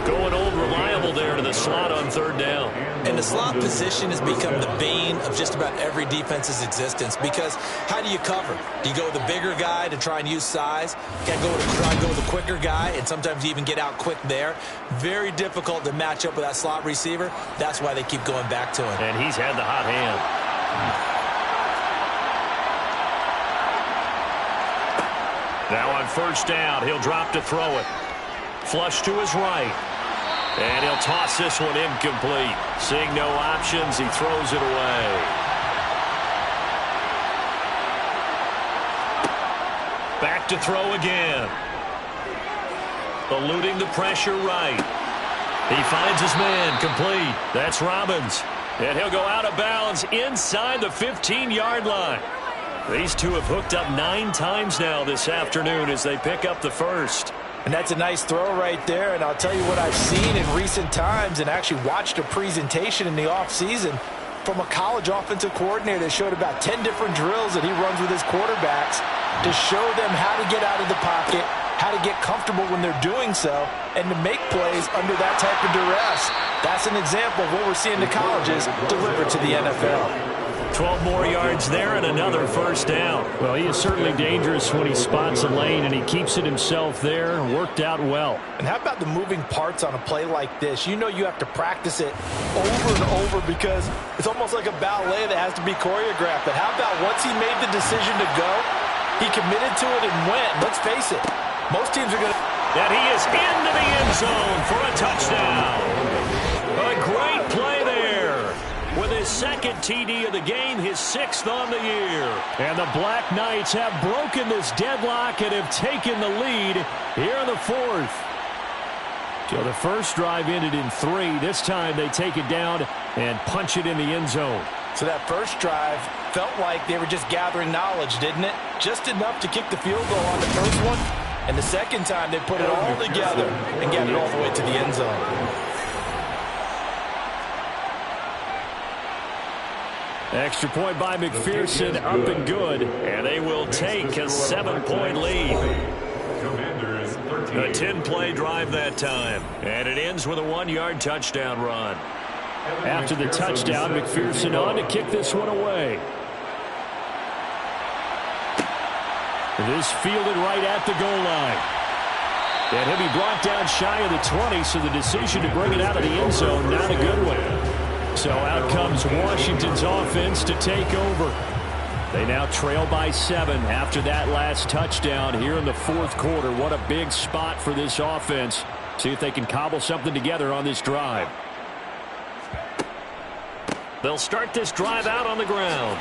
Going old reliable there to the slot on 3rd down. And the slot position has become the bane of just about every defense's existence, because how do you cover? Do you go with the bigger guy to try and use size? Can't try and go with the quicker guy, and sometimes you even get out quick there. Very difficult to match up with that slot receiver. That's why they keep going back to him. And he's had the hot hand. Now on 1st down, he'll drop to throw it. Flush to his right. And he'll toss this one incomplete. Seeing no options, he throws it away. Back to throw again. Eluding the pressure right. He finds his man, complete. That's Robbins. And he'll go out of bounds inside the 15-yard line. These two have hooked up 9 times now this afternoon as they pick up the first. And that's a nice throw right there. And I'll tell you what I've seen in recent times, and actually watched a presentation in the offseason from a college offensive coordinator that showed about 10 different drills that he runs with his quarterbacks to show them how to get out of the pocket, how to get comfortable when they're doing so, and to make plays under that type of duress. That's an example of what we're seeing the colleges deliver to the NFL. 12 more yards there and another first down. Well, he is certainly dangerous when he spots a lane, and he keeps it himself there. Worked out well. And how about the moving parts on a play like this? You know you have to practice it over and over, because it's almost like a ballet that has to be choreographed. But how about once he made the decision to go, he committed to it and went. Let's face it, most teams are going to... And he is into the end zone for a touchdown. A great play there. With his 2nd TD of the game, his 6th on the year. And the Black Knights have broken this deadlock and have taken the lead here in the 4th. So the first drive ended in 3. This time they take it down and punch it in the end zone. So that first drive felt like they were just gathering knowledge, didn't it? Just enough to kick the field goal on the first one. And the second time they put it all together and got it all the way to the end zone. Extra point by McPherson, up and good. And they will take a 7-point lead. A 10-play drive that time. And it ends with a 1-yard touchdown run. After the touchdown, McPherson on to kick this one away. This fielded right at the goal line. And he'll be brought down shy of the 20, so the decision to bring it out of the end zone, not a good one. So out comes Washington's offense to take over. They now trail by 7 after that last touchdown here in the fourth quarter. What a big spot for this offense. See if they can cobble something together on this drive. They'll start this drive out on the ground.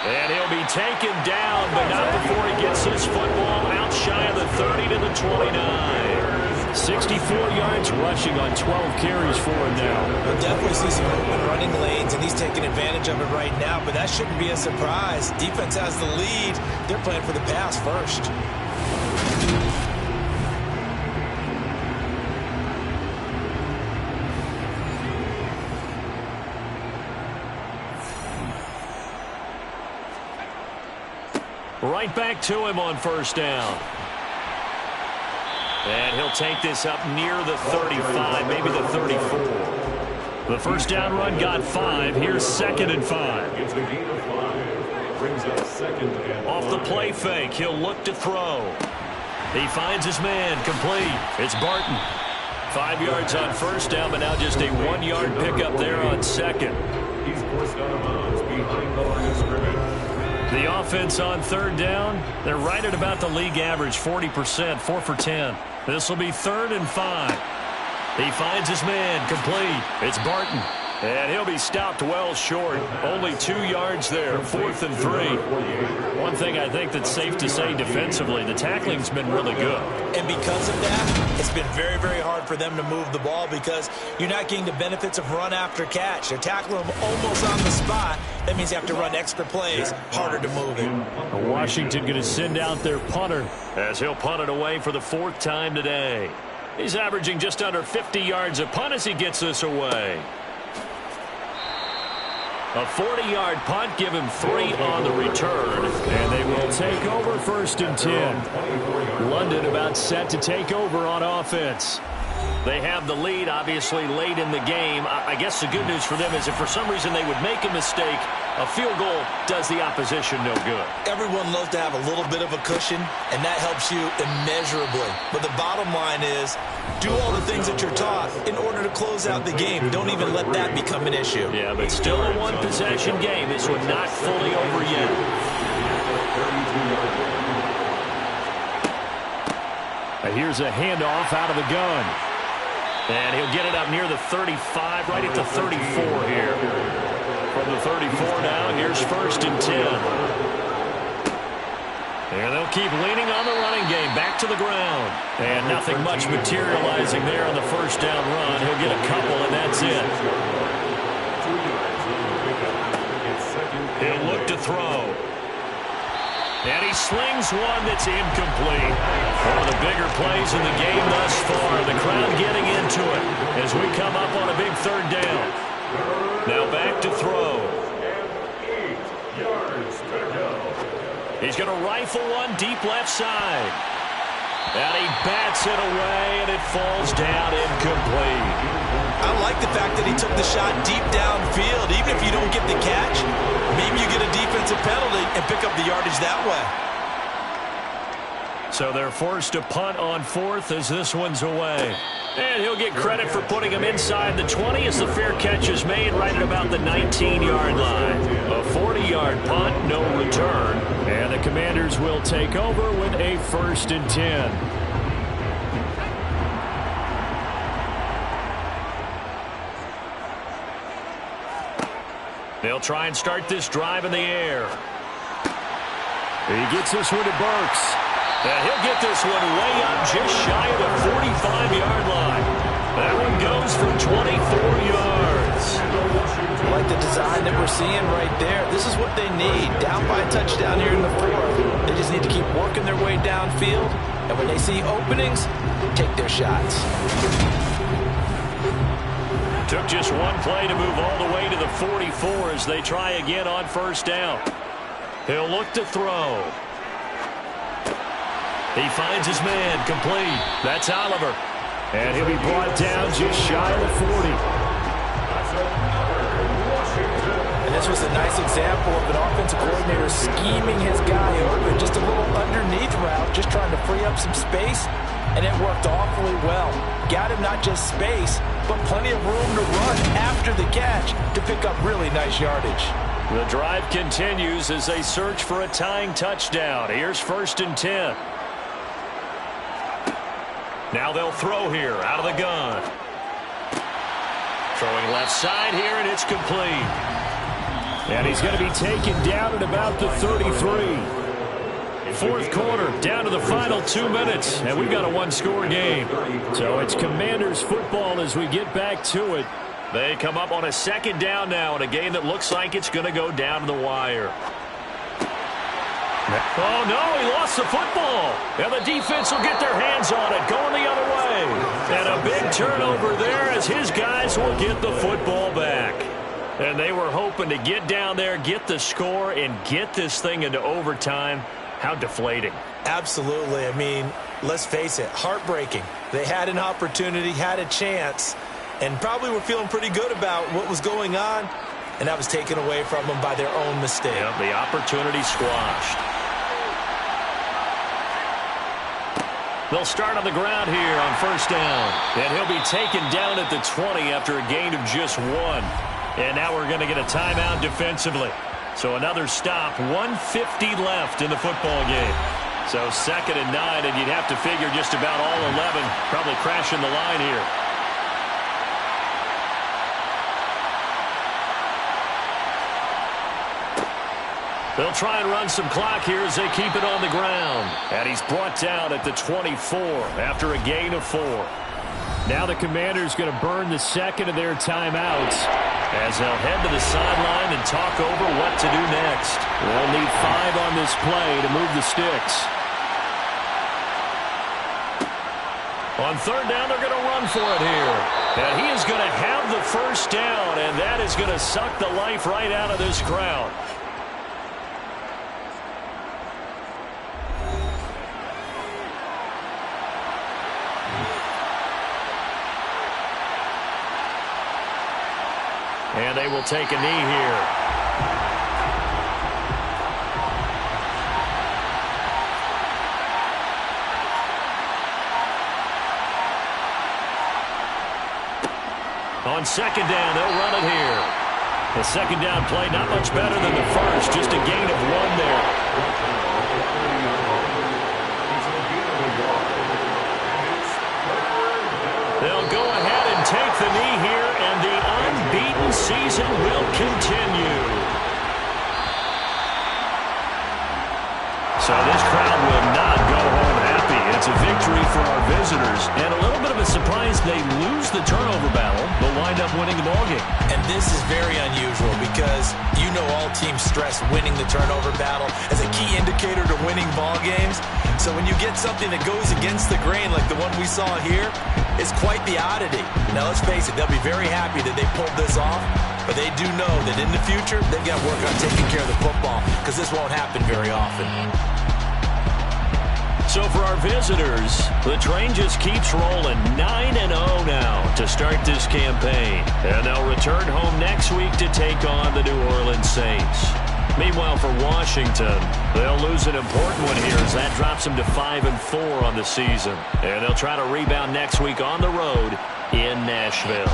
And he'll be taken down, but not before he gets his football out shy of the 30 to the 29. 64 yards rushing on 12 carries for him now. We'll definitely see some open running lanes, and he's taking advantage of it right now, but that shouldn't be a surprise. Defense has the lead. They're playing for the pass first. Right back to him on first down. And he'll take this up near the 35, maybe the 34. The first down run got 5. Here's 2nd and 5. It's a gain of 5. Brings up 2nd and 5. Off the play fake, he'll look to throw. He finds his man, complete. It's Barton. 5 yards on first down, but now just a 1-yard pickup there on 2nd. He's forced out of bounds behind the line of scrimmage. The offense on 3rd down, they're right at about the league average, 40%, 4 for 10. This will be 3rd and 5. He finds his man, complete. It's Barton. And he'll be stopped well short. Only 2 yards there, 4th and 3. One thing I think that's safe to say defensively, the tackling's been really good. And because of that, it's been very, very hard for them to move the ball because you're not getting the benefits of run after catch. They're tackling them almost on the spot. That means you have to run extra plays, harder to move it. Washington going to send out their punter, as he'll punt it away for the 4th time today. He's averaging just under 50 yards a punt as he gets this away. A 40-yard punt, give him 3 on the return, and they will take over 1st and 10. London about set to take over on offense. They have the lead, obviously, late in the game. I guess the good news for them is if for some reason they would make a mistake, a field goal does the opposition no good. Everyone loves to have a little bit of a cushion, and that helps you immeasurably. But the bottom line is, do all the things that you're taught in order to close out the game. Don't even let that become an issue. Yeah, but still a one-possession game. This one not fully over yet. Here's a handoff out of the gun. And he'll get it up near the 35, right at the 34 here. From the 34 now, here's 1st and 10. And they'll keep leaning on the running game, back to the ground. And nothing much materializing there on the first down run. He'll get a couple, and that's it. He'll look to throw. And he slings one that's incomplete. One of the bigger plays in the game thus far. The crowd getting into it as we come up on a big 3rd down. Now back to throw. 8 yards to go. He's going to rifle one deep left side. And he bats it away, and it falls down incomplete. I like the fact that he took the shot deep downfield. Even if you don't get the catch, maybe you get a defensive penalty and pick up the yardage that way. So they're forced to punt on 4th as this one's away. And he'll get credit for putting him inside the 20 as the fair catch is made right at about the 19-yard line. A 40-yard punt, no return. And the Commanders will take over with a 1st and 10. They'll try and start this drive in the air. He gets this one to Burks. And he'll get this one way up just shy of the 45-yard line. That one goes for 24 yards. I like the design that we're seeing right there. This is what they need. Down by a touchdown here in the 4th. They just need to keep working their way downfield. And when they see openings, take their shots. Took just one play to move all the way to the 44 as they try again on first down. He'll look to throw. He finds his man complete. That's Oliver. And he'll be brought down just shy of the 40. And this was a nice example of an offensive coordinator scheming his guy open. Just a little underneath route, just trying to free up some space. And it worked awfully well. Got him not just space, but plenty of room to run after the catch to pick up really nice yardage. The drive continues as they search for a tying touchdown. Here's 1st and 10. Now they'll throw here out of the gun. Throwing left side here, and it's complete. And he's going to be taken down at about the 33. Fourth quarter, down to the final 2 minutes, and we've got a one-score game. So it's Commanders football as we get back to it. They come up on a 2nd down now in a game that looks like it's going to go down to the wire. Oh, no, he lost the football. And the defense will get their hands on it, going the other way. And a big turnover there as his guys will get the football back. And they were hoping to get down there, get the score, and get this thing into overtime. How deflating. Absolutely. I mean, let's face it, heartbreaking. They had an opportunity, had a chance, and probably were feeling pretty good about what was going on, and that was taken away from them by their own mistake. Yep, the opportunity squashed. They'll start on the ground here on first down. And he'll be taken down at the 20 after a gain of just 1. And now we're going to get a timeout defensively. So another stop, 1:50 left in the football game. So 2nd and 9, and you'd have to figure just about all 11 probably crashing the line here. They'll try and run some clock here as they keep it on the ground. And he's brought down at the 24 after a gain of 4. Now the Commanders going to burn the 2nd of their timeouts as they'll head to the sideline and talk over what to do next. They'll need 5 on this play to move the sticks. On 3rd down, they're going to run for it here. And he is going to have the first down, and that is going to suck the life right out of this crowd. And they will take a knee here. On 2nd down, they'll run it here. The 2nd down play not much better than the first, just a gain of 1 there. They'll go ahead and take the knee here, and the unbeaten season will continue. So this crowd will not go home happy. It's a victory for our visitors, and a little bit of a surprise they lose the turnover battle, but wind up winning the ballgame. And this is very unusual because you know all teams stress winning the turnover battle as a key indicator to winning ball games. So when you get something that goes against the grain like the one we saw here, it's quite the oddity. Now let's face it, they'll be very happy that they pulled this off, but they do know that in the future they've got to work on taking care of the football because this won't happen very often. So for our visitors, the train just keeps rolling 9-0 now to start this campaign. And they'll return home next week to take on the New Orleans Saints. Meanwhile, for Washington, they'll lose an important one here as that drops them to 5-4 on the season. And they'll try to rebound next week on the road in Nashville.